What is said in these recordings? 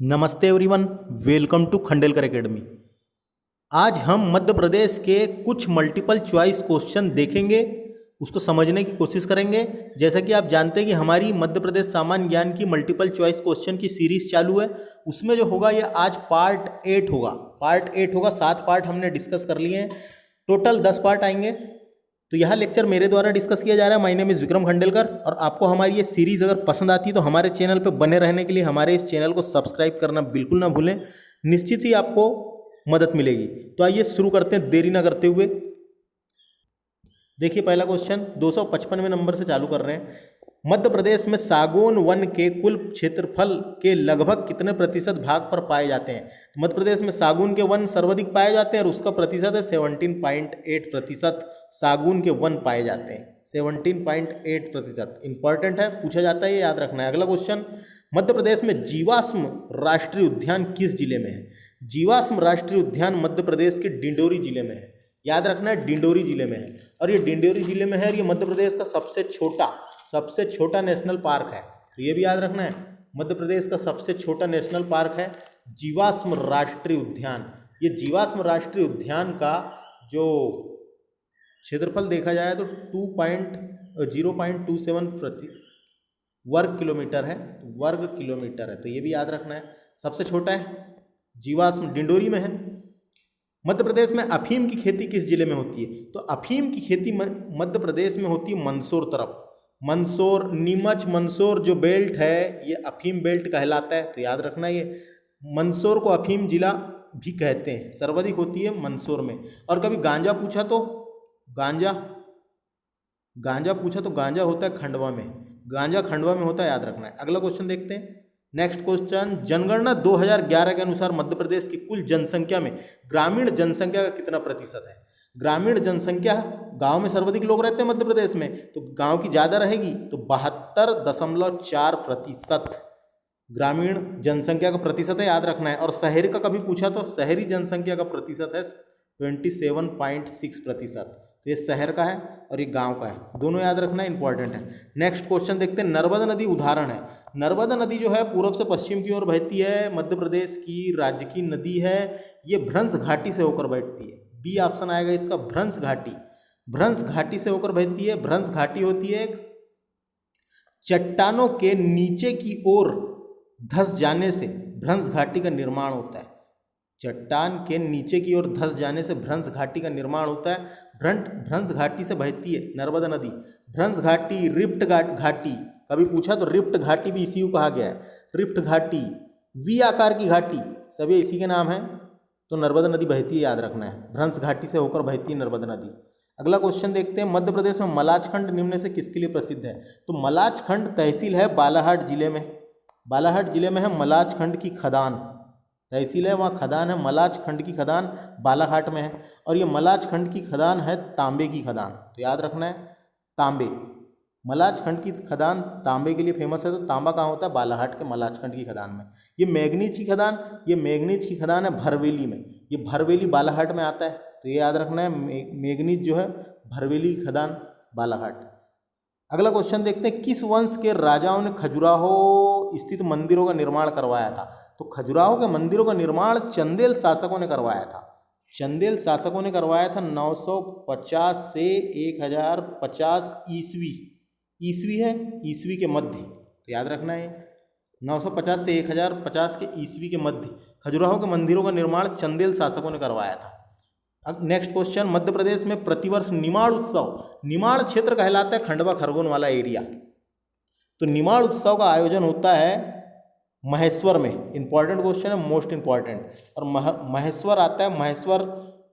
नमस्ते everyone, welcome to Khandelkar academy. आज हम मध्य प्रदेश के कुछ मल्टीपल चॉइस क्वेश्चन देखेंगे, उसको समझने की कोशिश करेंगे। जैसा कि आप जानते हैं कि हमारी मध्य प्रदेश सामान्य ज्ञान की मल्टीपल चॉइस क्वेश्चन की सीरीज चालू है। उसमें जो होगा ये आज पार्ट 8 होगा। पार्ट 8 होगा, 7 पार्ट हमने डिस्कस कर लिए हैं, टोटल 10 पार्ट आएंगे। तो यह लेक्चर मेरे द्वारा डिस्कस किया जा रहा है। My name is Vikram Khandelkar. और आपको हमारी ये सीरीज़ अगर पसंद आती है तो हमारे चैनल पर बने रहने के लिए हमारे इस चैनल को सब्सक्राइब करना बिल्कुल ना भूलें, निश्चित ही आपको मदद मिलेगी। तो आइए शुरू करते हैं देरी ना करते हुए। देखिए पहला क्वेश्चन 255वें नंबर से चालू कर रहे हैं। मध्य प्रदेश में सागौन वन के कुल क्षेत्रफल के लगभग कितने प्रतिशत भाग पर पाए जाते हैं? मध्य प्रदेश में सागौन के वन सर्वाधिक पाए जाते हैं और उसका प्रतिशत है 17.8%। सागौन के वन पाए जाते हैं 17.8%। इंपॉर्टेंट है, पूछा जाता है, ये याद रखना है। अगला क्वेश्चन, मध्य प्रदेश में जीवाश्म राष्ट्रीय उद्यान किस जिले में है? जीवाश्म राष्ट्रीय उद्यान मध्य प्रदेश के डिंडोरी जिले में है। याद रखना है, डिंडोरी जिले में है। और ये डिंडोरी जिले में है और ये मध्य प्रदेश का सबसे छोटा नेशनल पार्क है। तो ये भी याद रखना है, मध्य प्रदेश का सबसे छोटा नेशनल पार्क है जीवाश्म राष्ट्रीय उद्यान। ये जीवाश्म राष्ट्रीय उद्यान का जो क्षेत्रफल देखा जाए तो 0.27 प्रति वर्ग किलोमीटर है। तो ये भी याद रखना है, सबसे छोटा है, जीवाश्म डिंडोरी में है। मध्य प्रदेश में अफीम की खेती किस जिले में होती है? तो अफीम की खेती मध्य प्रदेश में होती है मंदसौर तरफ। मंदसौर, नीमच मंदसौर जो बेल्ट है ये अफीम बेल्ट कहलाता है। तो याद रखना, ये मंदसौर को अफीम जिला भी कहते हैं। सर्वाधिक होती है मंदसौर में। और कभी गांजा पूछा तो गांजा होता है खंडवा में। गांजा खंडवा में होता है, याद रखना है। अगला क्वेश्चन देखते हैं। नेक्स्ट क्वेश्चन, जनगणना 2011 के अनुसार मध्य प्रदेश की कुल जनसंख्या में ग्रामीण जनसंख्या का कितना प्रतिशत है? ग्रामीण जनसंख्या, गांव में सर्वाधिक लोग रहते हैं मध्य प्रदेश में, तो गांव की ज़्यादा रहेगी, तो 72.4% ग्रामीण जनसंख्या का प्रतिशत है, याद रखना है। और शहर का कभी पूछा तो शहरी जनसंख्या का प्रतिशत है 27.6%। तो ये शहर का है और ये गांव का है, दोनों याद रखना इंपॉर्टेंट है। नेक्स्ट क्वेश्चन देखते हैं। नर्मदा नदी उदाहरण है। नर्मदा नदी जो है पूर्व से पश्चिम की ओर बहती है, मध्य प्रदेश की राज्य की नदी है। ये भ्रंश घाटी से होकर बहती है। बी ऑप्शन आएगा इसका, भ्रंश घाटी से होकर बहती है। भ्रंश घाटी होती है एक चट्टानों के नीचे की ओर धंस जाने से भ्रंश घाटी का निर्माण होता है। चट्टान के नीचे की ओर धंस जाने से भ्रंश घाटी का निर्माण होता है। भ्रंश घाटी से बहती है नर्मदा नदी। भ्रंश घाटी, रिफ्ट घाटी, कभी पूछा तो रिफ्ट घाटी भी इसी को कहा गया है। रिफ्ट घाटी, वी आकार की घाटी, सभी इसी के नाम है। तो नर्मदा नदी बहती है, याद रखना है, भ्रंश घाटी से होकर बहती है नर्मदा नदी। अगला क्वेश्चन देखते हैं। मध्य प्रदेश में मलाचखंड निम्न से किसके लिए प्रसिद्ध है? तो मलाचखंड तहसील है बालाहाट जिले में। बालाहाट जिले में है मलाचखंड की खदान, तहसील है, वहाँ खदान है। मलाचखंड की खदान बालाघाट में है। और ये मलाचखंड की खदान है तांबे की खदान। तो याद रखना है, तांबे, मलाचखंड की खदान तांबे के लिए फेमस है। तो तांबा कहाँ होता है? बालाघाट के मलाचखंड की खदान में। ये मैग्नीज की खदान है भरवेली में। ये भरवेली बालाघाट में आता है, तो ये याद रखना है, मैग्नीज जो है भरवेली की खदान बालाघाट। अगला क्वेश्चन देखते हैं। किस वंश के राजाओं ने खजुराहो स्थित मंदिरों का निर्माण करवाया था? तो खजुराहो के मंदिरों का निर्माण चंदेल शासकों ने करवाया था। 950 से 1050 ईस्वी है, ईस्वी के मध्य। तो याद रखना है, 950 से 1050 के ईस्वी के मध्य खजुराहो के मंदिरों का निर्माण चंदेल शासकों ने करवाया था। अब नेक्स्ट क्वेश्चन, मध्य प्रदेश में प्रतिवर्ष निमाड़ उत्सव, निमाड़ क्षेत्र कहलाता है खंडवा खरगोन वाला एरिया। तो निमाड़ उत्सव का आयोजन होता है महेश्वर में। इंपॉर्टेंट क्वेश्चन है, मोस्ट इंपॉर्टेंट। और महेश्वर आता है, महेश्वर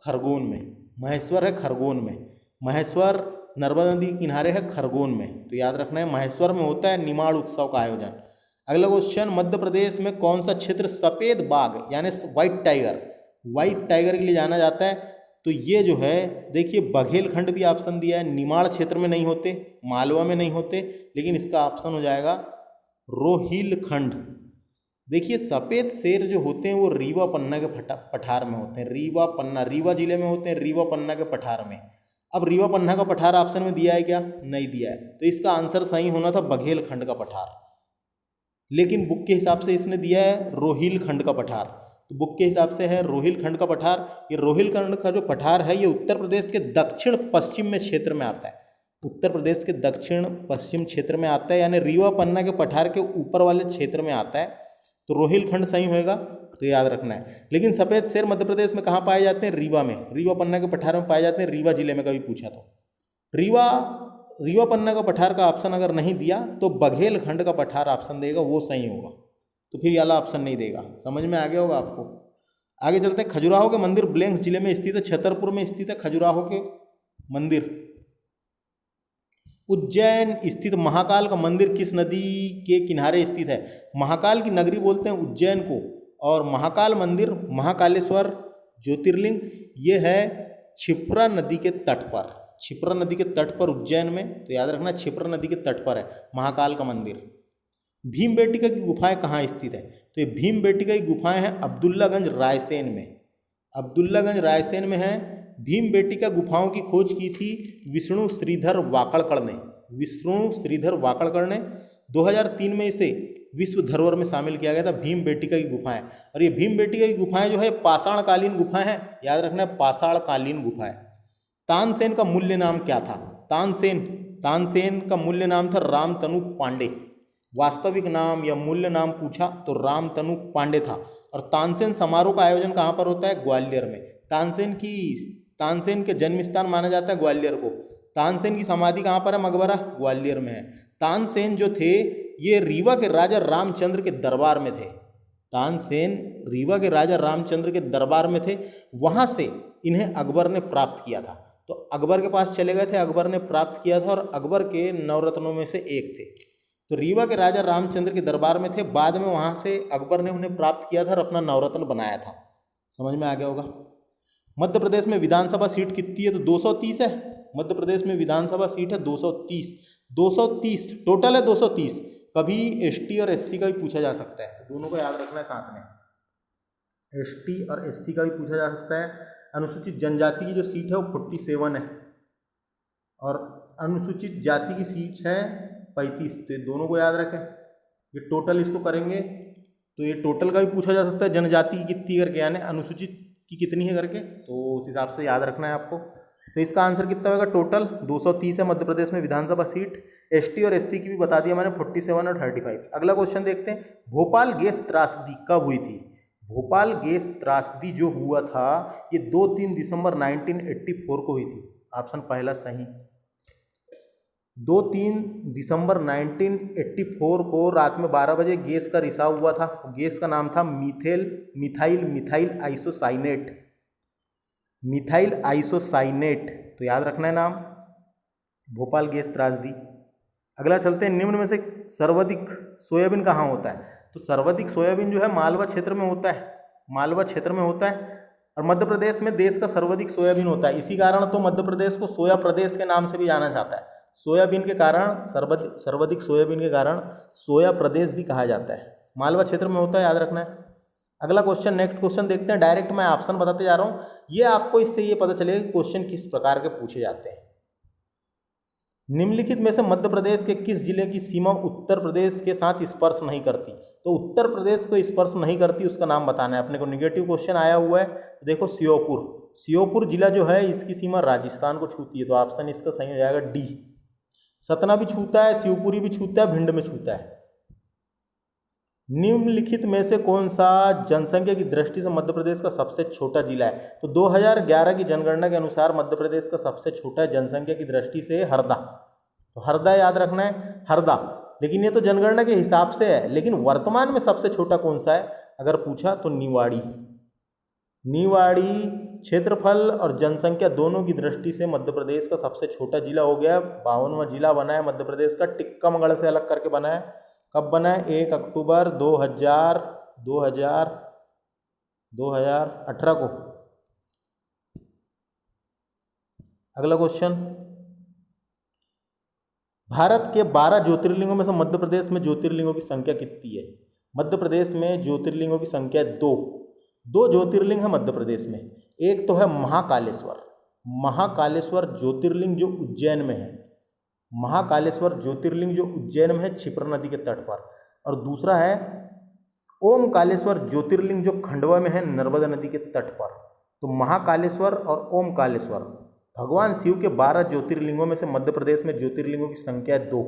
खरगोन में। महेश्वर है खरगोन में। महेश्वर नर्मदा नदी के किनारे है खरगोन में। तो याद रखना है, महेश्वर में होता है निमाड़ उत्सव का आयोजन। अगला क्वेश्चन, मध्य प्रदेश में कौन सा क्षेत्र सफ़ेद बाघ यानी व्हाइट टाइगर के लिए जाना जाता है? तो ये जो है, देखिए बघेलखंड भी ऑप्शन दिया है। निमाड़ क्षेत्र में नहीं होते, मालवा में नहीं होते, लेकिन इसका ऑप्शन हो जाएगा रोहिलखंड। देखिए सफ़ेद शेर जो होते हैं वो रीवा पन्ना के पठार में होते हैं। रीवा जिले में होते हैं, रीवा पन्ना के पठार में। अब रीवा पन्ना का पठार ऑप्शन में दिया है क्या? नहीं दिया है। तो इसका आंसर सही होना था बघेलखंड का पठार। लेकिन बुक के हिसाब से इसने दिया है रोहिलखंड का पठार। तो बुक के हिसाब से है रोहिलखंड का पठार। ये रोहिलखंड का जो पठार है ये उत्तर प्रदेश के दक्षिण पश्चिम में क्षेत्र में आता है। उत्तर प्रदेश के दक्षिण पश्चिम क्षेत्र में आता है, यानी रीवा पन्ना के पठार के ऊपर वाले क्षेत्र में आता है। तो रोहिलखंड सही होएगा, तो याद रखना है। लेकिन सफ़ेद शेर मध्य प्रदेश में कहाँ पाए जाते हैं? रीवा में। रीवा पन्ना के पठार में पाए जाते हैं, रीवा जिले में। कभी पूछा तो रीवा पन्ना का पठार का ऑप्शन अगर नहीं दिया तो बघेलखंड का पठार ऑप्शन देगा, वो सही होगा। तो फिर ये वाला ऑप्शन नहीं देगा। समझ में आ गया होगा आपको। आगे चलते हैं। खजुराहो के मंदिर ब्लैंक्स जिले में स्थित है, छतरपुर में स्थित है खजुराहो के मंदिर। उज्जैन स्थित महाकाल का मंदिर किस नदी के किनारे स्थित है? महाकाल की नगरी बोलते हैं उज्जैन को। और महाकाल मंदिर, महाकालेश्वर ज्योतिर्लिंग, ये है क्षिप्रा नदी के तट पर। क्षिप्रा नदी के तट पर उज्जैन में, तो याद रखना क्षिप्रा नदी के तट पर है महाकाल का मंदिर। भीमबेटका की गुफाएं कहाँ स्थित है? तो ये भीमबेटका की गुफाएं हैं अब्दुल्लागंज रायसेन में। अब्दुल्लागंज रायसेन में है। भीमबेटका गुफाओं की खोज की थी विष्णु श्रीधर वाकड़कर ने। विष्णु श्रीधर वाकड़कर ने 2003 में इसे विश्व धरोहर में शामिल किया गया था, भीमबेटका की गुफाएं। और ये भीमबेटका की गुफाएं जो है पाषाणकालीन गुफाएं हैं, याद रखना है पाषाणकालीन गुफाएं। तानसेन का मूल्य नाम क्या था? तानसेन का मूल्य नाम था रामतनु पांडे। वास्तविक नाम या मूल्य नाम पूछा तो रामतनु पांडे था। और तानसेन समारोह का आयोजन कहाँ पर होता है? ग्वालियर में। तानसेन के जन्म स्थान माना जाता है ग्वालियर को। तानसेन की समाधि कहाँ पर है? मकबरा ग्वालियर में है। तानसेन जो थे ये रीवा के राजा रामचंद्र के दरबार में थे। तानसेन रीवा के राजा रामचंद्र के दरबार में थे, वहाँ से इन्हें अकबर ने प्राप्त किया था। तो अकबर के पास चले गए थे, अकबर ने प्राप्त किया था और अकबर के नवरत्नों में से एक थे। तो रीवा के राजा रामचंद्र के दरबार में थे, बाद में वहाँ से अकबर ने उन्हें प्राप्त किया था और अपना नवरत्न बनाया था। समझ में आ गया होगा। मध्य प्रदेश में विधानसभा सीट कितनी है? तो 230 है। मध्य प्रदेश में विधानसभा सीट है 230 टोटल है 230। कभी एसटी और एससी का भी पूछा जा सकता है, तो दोनों को याद रखना है साथ में। एसटी और एससी का भी पूछा जा सकता है। अनुसूचित जनजाति की जो सीट है वो 47 है और अनुसूचित जाति की सीट है 35। तो ये दोनों को याद रखें। ये टोटल इसको करेंगे तो ये टोटल का भी पूछा जा सकता है, जनजाति की कितनी करके, यानी अनुसूचित की कितनी है करके, तो उस हिसाब से याद रखना है आपको। तो इसका आंसर कितना होगा? टोटल 230 है मध्य प्रदेश में विधानसभा सीट। एसटी और एससी की भी बता दिया मैंने, 47 और 35। अगला क्वेश्चन देखते हैं। भोपाल गैस त्रासदी कब हुई थी? भोपाल गैस त्रासदी जो हुआ था ये 2-3 दिसंबर 1984 को हुई थी। ऑप्शन पहला सही। 2-3 दिसंबर 1984 को रात में 12 बजे गैस का रिसाव हुआ था। गैस का नाम था मिथाइल आइसोसाइनेट। तो याद रखना है नाम, भोपाल गैस त्रासदी। अगला चलते हैं। निम्न में से सर्वाधिक सोयाबीन कहाँ होता है? तो सर्वाधिक सोयाबीन जो है मालवा क्षेत्र में होता है। मालवा क्षेत्र में होता है और मध्य प्रदेश में देश का सर्वाधिक सोयाबीन होता है। इसी कारण तो मध्य प्रदेश को सोया प्रदेश के नाम से भी जाना जाता है। सोयाबीन के कारण, सर्वाधिक सोयाबीन के कारण सोया प्रदेश भी कहा जाता है। मालवा क्षेत्र में होता है, याद रखना है। अगला क्वेश्चन, नेक्स्ट क्वेश्चन देखते हैं। डायरेक्ट मैं ऑप्शन बताते जा रहा हूँ, ये आपको इससे ये पता चलेगा कि क्वेश्चन किस प्रकार के पूछे जाते हैं। निम्नलिखित में से मध्य प्रदेश के किस जिले की सीमा उत्तर प्रदेश के साथ स्पर्श नहीं करती? तो उत्तर प्रदेश को स्पर्श नहीं करती उसका नाम बताना है अपने को। निगेटिव क्वेश्चन आया हुआ है, देखो श्योपुर जिला जो है इसकी सीमा राजस्थान को छूती है, तो ऑप्शन इसका सही हो जाएगा डी। सतना भी छूता है, शिवपुरी भी छूता है, भिंड में छूता है। निम्नलिखित में से कौन सा जनसंख्या की दृष्टि से मध्य प्रदेश का सबसे छोटा जिला है? तो 2011 की जनगणना के अनुसार मध्य प्रदेश का सबसे छोटा जनसंख्या की दृष्टि से हरदा। तो हरदा याद रखना है, हरदा। लेकिन ये तो जनगणना के हिसाब से है, लेकिन वर्तमान में सबसे छोटा कौन सा है अगर पूछा तो निवाड़ी। क्षेत्रफल और जनसंख्या दोनों की दृष्टि से मध्य प्रदेश का सबसे छोटा जिला हो गया। 52वां जिला बना है मध्य प्रदेश का, टिक्कामगढ़ से अलग करके बना है। कब बना है? 1 अक्टूबर 2018 को। अगला क्वेश्चन, भारत के 12 ज्योतिर्लिंगों में से मध्य प्रदेश में ज्योतिर्लिंगों की संख्या कितनी है? मध्य प्रदेश में ज्योतिर्लिंगों की संख्या 2 ज्योतिर्लिंग है मध्य प्रदेश में। एक तो है महाकालेश्वर ज्योतिर्लिंग जो उज्जैन में है। महाकालेश्वर ज्योतिर्लिंग जो उज्जैन में है, क्षिप्रा नदी के तट पर। और दूसरा है ओमकालेश्वर ज्योतिर्लिंग जो खंडवा में है नर्मदा नदी के तट पर। तो महाकालेश्वर और ओमकालेश्वर भगवान शिव के 12 ज्योतिर्लिंगों में से मध्य प्रदेश में ज्योतिर्लिंगों की संख्या है 2।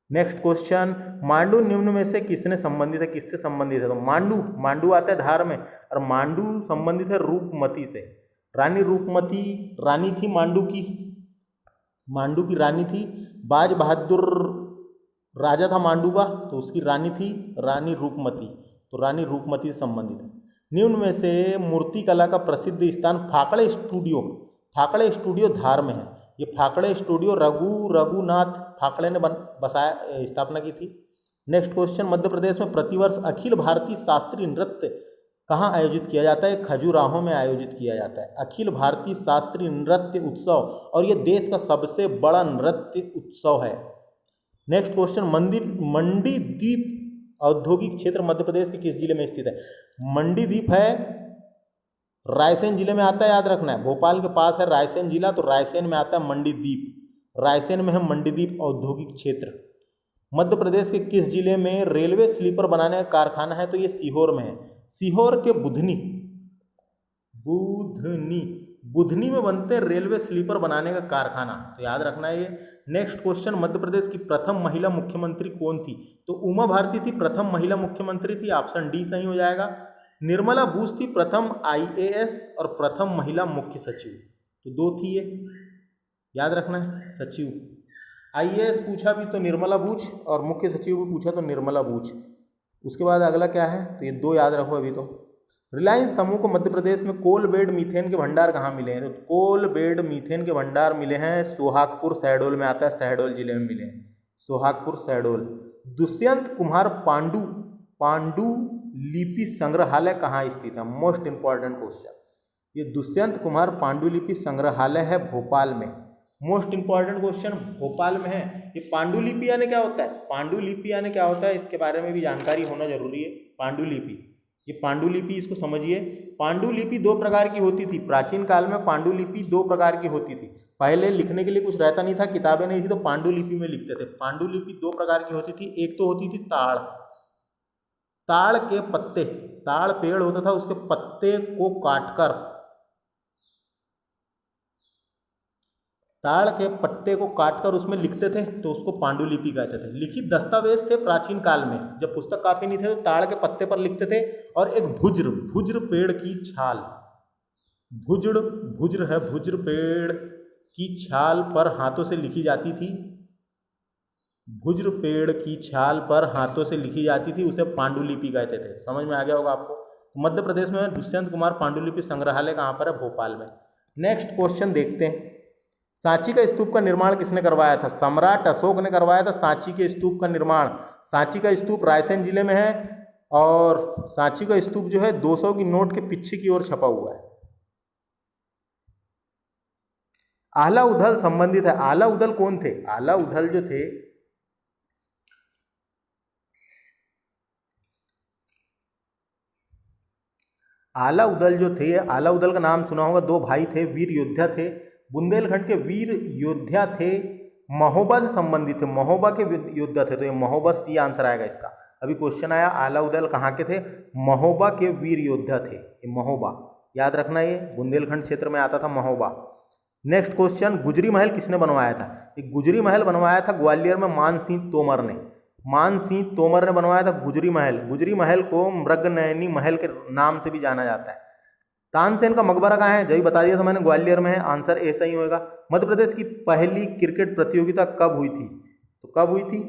नेक्स्ट क्वेश्चन, मांडू निम्न में से किसने संबंधित है, किससे संबंधित है? तो मांडू आता है धार में, और मांडू संबंधित है रूपमती से। रानी रूपमती रानी थी मांडू की रानी थी। बाज बहादुर राजा था मांडू का, तो उसकी रानी थी रानी रूपमती, तो रानी रूपमती से संबंधित है। निम्न में से मूर्ति कला का प्रसिद्ध स्थान फाकड़े स्टूडियो धार में है। ये फाकड़े स्टूडियो रघुनाथ फाकड़े ने स्थापना की थी। नेक्स्ट क्वेश्चन, मध्य प्रदेश में प्रतिवर्ष अखिल भारतीय शास्त्रीय नृत्य कहाँ आयोजित किया जाता है? खजुराहो में आयोजित किया जाता है अखिल भारतीय शास्त्रीय नृत्य उत्सव, और ये देश का सबसे बड़ा नृत्य उत्सव है। नेक्स्ट क्वेश्चन, मंडीदीप औद्योगिक क्षेत्र मध्य प्रदेश के किस जिले में स्थित है? मंडीदीप है रायसेन जिले में आता है, याद रखना है। भोपाल के पास है रायसेन जिला, तो रायसेन में आता है मंडीदीप। रायसेन में है मंडीदीप औद्योगिक क्षेत्र। मध्य प्रदेश के किस जिले में रेलवे स्लीपर बनाने का कारखाना है? तो ये सीहोर में है। सीहोर के बुधनी में बनते हैं रेलवे स्लीपर बनाने का कारखाना, तो याद रखना है ये। नेक्स्ट क्वेश्चन, मध्य प्रदेश की प्रथम महिला मुख्यमंत्री कौन थी? तो उमा भारती थी प्रथम महिला मुख्यमंत्री थी, ऑप्शन डी सही हो जाएगा। निर्मला बूस थी प्रथम IAS और प्रथम महिला मुख्य सचिव, तो 2 थी ये, याद रखना है। सचिव IAS पूछा भी तो निर्मला बूच, और मुख्य सचिव भी पूछा तो निर्मला बूच। उसके बाद अगला क्या है? तो ये 2 याद रखो अभी तो। रिलायंस समूह को मध्य प्रदेश में कोल बेड मीथेन के भंडार कहाँ मिले हैं? तो कोल बेड मीथेन के भंडार मिले हैं सोहागपुर शहडोल में आता है, शहडोल जिले में मिले हैं, सोहागपुर शहडोल। दुष्यंत कुमार पांडुलिपि संग्रहालय कहाँ स्थित है? मोस्ट इंपॉर्टेंट क्वेश्चन, ये दुष्यंत कुमार पांडुलिपि संग्रहालय है भोपाल में। मोस्ट इंपॉर्टेंट क्वेश्चन भोपाल में है। ये पांडुलिपि यानी क्या होता है? पांडुलिपि यानी क्या होता है, इसके बारे में भी जानकारी होना जरूरी है। पांडुलिपि, ये पांडुलिपि इसको समझिए। पांडुलिपि 2 प्रकार की होती थी प्राचीन काल में। पांडुलिपि 2 प्रकार की होती थी। पहले लिखने के लिए कुछ रहता नहीं था, किताबें नहीं थी, तो पांडुलिपि में लिखते थे। पांडुलिपि 2 प्रकार की होती थी। एक तो होती थी ताड़ के पत्ते, ताड़ पेड़ होता था, उसके पत्ते को काटकर, ताड़ के पत्ते को काटकर उसमें लिखते थे, तो उसको पांडुलिपि कहते थे। लिखित दस्तावेज थे प्राचीन काल में, जब पुस्तक काफी नहीं थे तो ताड़ के पत्ते पर लिखते थे। और एक भुज्र पेड़ की छाल, भुज्र पेड़ की छाल पर हाथों से लिखी जाती थी। भुज्र पेड़ की छाल पर हाथों से लिखी जाती थी, उसे पांडुलिपि कहते थे। समझ में आ गया होगा आपको। मध्य प्रदेश में दुष्यंत कुमार पांडुलिपि संग्रहालय कहाँ पर है? भोपाल में। नेक्स्ट क्वेश्चन देखते हैं, सांची का स्तूप का निर्माण किसने करवाया था? सम्राट अशोक ने करवाया था सांची के स्तूप का निर्माण। सांची का स्तूप रायसेन जिले में है, और सांची का स्तूप जो है 200 की नोट के पीछे की ओर छपा हुआ है। आला उदल संबंधित है। आला उदल कौन थे? आला उदल जो थे, आला उदल का नाम सुना होगा। 2 भाई थे, वीर योद्धा थे, बुंदेलखंड के वीर योद्धा थे, महोबा से संबंधित थे, महोबा के योद्धा थे, तो ये महोबा सी आंसर आएगा इसका। अभी क्वेश्चन आया आला उदल कहाँ के थे? महोबा के वीर योद्धा थे, ये महोबा, याद रखना, ये बुंदेलखंड क्षेत्र में आता था महोबा। नेक्स्ट क्वेश्चन, गुजरी महल किसने बनवाया था? ये गुजरी महल बनवाया था ग्वालियर में मानसिंह तोमर ने। मानसिंह तोमर ने बनवाया था गुजरी महल। गुजरी महल को मृगनयनी महल के नाम से भी जाना जाता है। तानसेन का मकबरा कहाँ है? जब बता दिया था मैंने, ग्वालियर में है, आंसर ए सही होगा। मध्य प्रदेश की पहली क्रिकेट प्रतियोगिता कब हुई थी? तो कब हुई थी?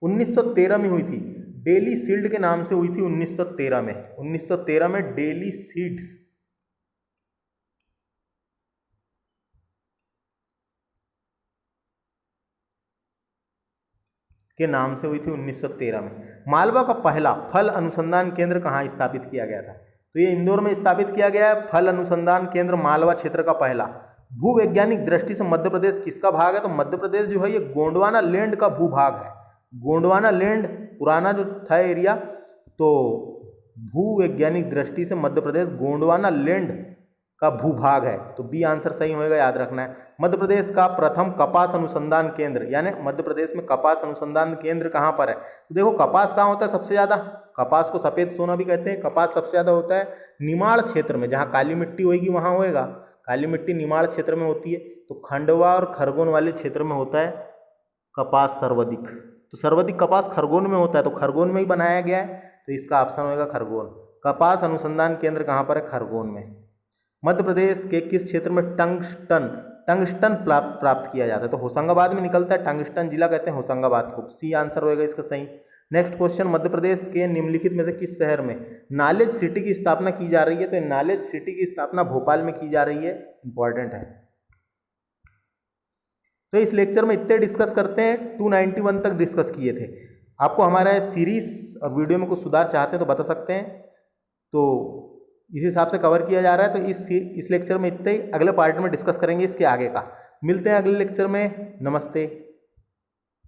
1913 में हुई थी। डेली शील्ड के नाम से हुई थी 1913 में। 1913 में डेली शील्ड्स के नाम से हुई थी 1913 में। मालवा का पहला फल अनुसंधान केंद्र कहाँ स्थापित किया गया था? तो ये इंदौर में स्थापित किया गया है फल अनुसंधान केंद्र, मालवा क्षेत्र का पहला। भूवैज्ञानिक दृष्टि से मध्य प्रदेश किसका भाग है? तो मध्य प्रदेश जो है ये गोंडवाना लैंड का भूभाग है। गोंडवाना लैंड पुराना जो था एरिया, तो भूवैज्ञानिक दृष्टि से मध्य प्रदेश गोंडवाना लैंड का भूभाग है, तो बी आंसर सही होएगा, याद रखना है। मध्य प्रदेश का प्रथम कपास अनुसंधान केंद्र, यानी मध्य प्रदेश में कपास अनुसंधान केंद्र कहाँ पर है? तो देखो कपास कहाँ होता है सबसे ज़्यादा, कपास को सफ़ेद सोना भी कहते हैं। कपास सबसे ज़्यादा होता है निमाड़ क्षेत्र में, जहाँ काली मिट्टी होगी वहाँ होएगा। काली मिट्टी निमाड़ क्षेत्र में होती है, तो खंडवा और खरगोन वाले क्षेत्र में होता है कपास सर्वाधिक। तो सर्वाधिक कपास खरगोन में होता है, तो खरगोन में ही बनाया गया है, तो इसका ऑप्शन होएगा खरगोन। कपास अनुसंधान केंद्र कहाँ पर है? खरगोन में। मध्य प्रदेश के किस क्षेत्र में टंगस्टन प्राप्त किया जाता है? तो होशंगाबाद में निकलता है, टंगस्टन जिला कहते हैं होशंगाबाद को। सी आंसर होएगा इसका सही। नेक्स्ट क्वेश्चन, मध्य प्रदेश के निम्नलिखित में से किस शहर में नॉलेज सिटी की स्थापना की जा रही है? तो नॉलेज सिटी की स्थापना भोपाल में की जा रही है, इंपॉर्टेंट है। तो इस लेक्चर में इतने डिस्कस करते हैं, 291 तक डिस्कस किए थे। आपको हमारा सीरीज और वीडियो में कुछ सुधार चाहते हैं तो बता सकते हैं, तो इस हिसाब से कवर किया जा रहा है। तो इस लेक्चर में इतने ही, अगले पार्ट में डिस्कस करेंगे इसके आगे का। मिलते हैं अगले लेक्चर में, नमस्ते।